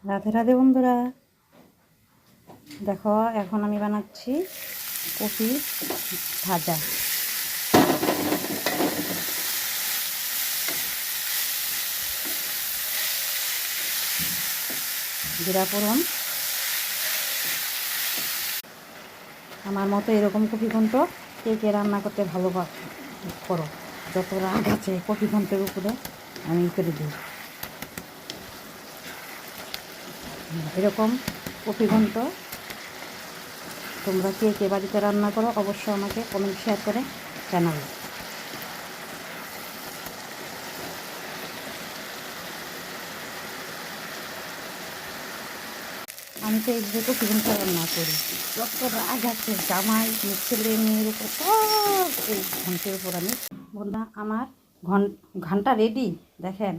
রাধে রাধে বন্ধুরা, দেখো এখন আমি বানাচ্ছি কপি ভাজা। জিরা ফোড়ন, আমার মতো এরকম কপি ঘন্ট কে কে রান্না করতে ভালো করো। যত রাগ আছে কপি ঘন্টের উপরে আমি করে দিই। এরকম কপি ঘন্ট তোমরা কে কে বাড়িতে রান্না করো অবশ্যই আমাকে কমেন্ট শেয়ার করে জানাবে। আমি তো এইভাবে কপি ঘন্ট রান্না করি। যত রাগ আছে জামাই ছেলে মেয়ের উপর সব এই ঘন্টের উপর আমি বললাম। আমার ঘন্টা রেডি দেখেন।